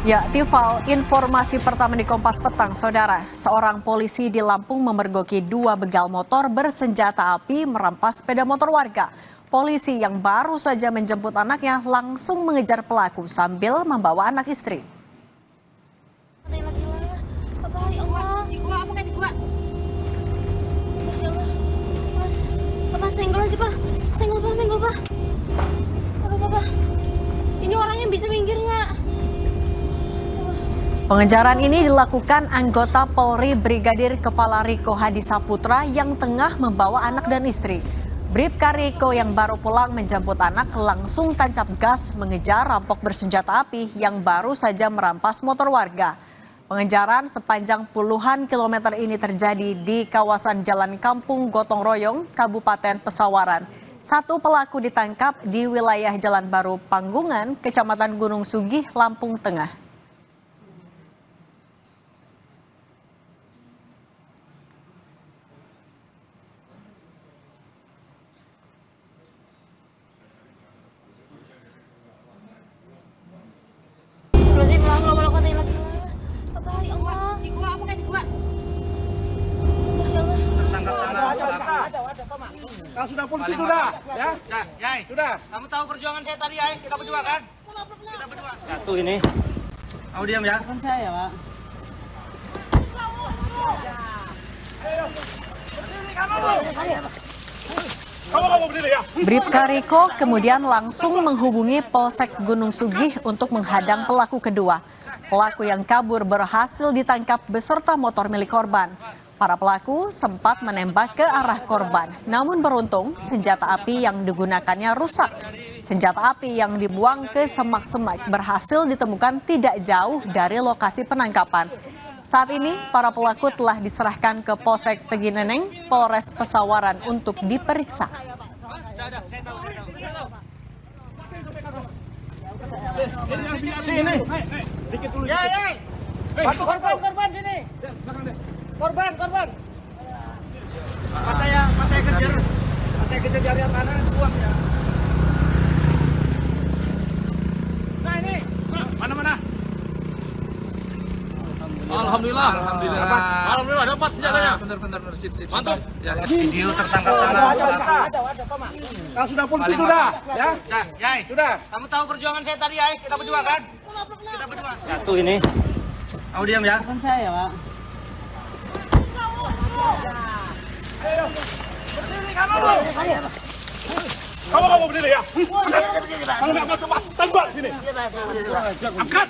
Ya, Tifal, informasi pertama di Kompas Petang, Saudara. Seorang polisi di Lampung memergoki dua begal motor bersenjata api merampas sepeda motor warga. Polisi yang baru saja menjemput anaknya langsung mengejar pelaku sambil membawa anak istri. Senggol, Pak. Aduh, Pak. Ini orangnya bisa minggir nggak? Pengejaran ini dilakukan anggota Polri Brigadir Kepala Riko Hadi Saputra yang tengah membawa anak dan istri. Bribka Riko yang baru pulang menjemput anak langsung tancap gas mengejar rampok bersenjata api yang baru saja merampas motor warga. Pengejaran sepanjang puluhan kilometer ini terjadi di kawasan Jalan Kampung Gotong Royong, Kabupaten Pesawaran. Satu pelaku ditangkap di wilayah Jalan Baru Panggungan, Kecamatan Gunung Sugih, Lampung Tengah. Kalau sudah polisi sudah, ya? Yai. Sudah. Kamu tahu perjuangan saya tadi, Yai? Kita berdua kan? Kita berdua. Satu ini. Kamu diam ya. Bukan saya, Pak. Kamu berdiri ya. Bribka Riko kemudian langsung menghubungi Polsek Gunung Sugih untuk menghadang pelaku kedua. Pelaku yang kabur berhasil ditangkap beserta motor milik korban. Para pelaku sempat menembak ke arah korban, namun beruntung senjata api yang digunakannya rusak. Senjata api yang dibuang ke semak-semak berhasil ditemukan tidak jauh dari lokasi penangkapan. Saat ini, para pelaku telah diserahkan ke Polsek Tegineneng, Polres Pesawaran untuk diperiksa. Sini. Dikit dulu. Ya, Yai. Bantu korban sini. Korban. Pas saya kejar yang sana buang ya. Nah, ini. Mana? Alhamdulillah. Alhamdulillah dapat senjatanya. Bener. Sip. Mantap. Ya, video tertangkap tangan. Kalau sudah polisi sudah, ya? Nah, Yai. Sudah. Kamu tahu perjuangan saya tadi, Yai? Kita berdua kan? Kita berdua. Satu ini. Kamu diam ya. Bukan saya, Pak. Kamu berdiri ya. Kalau nggak mau coba tembak sini. Angkat.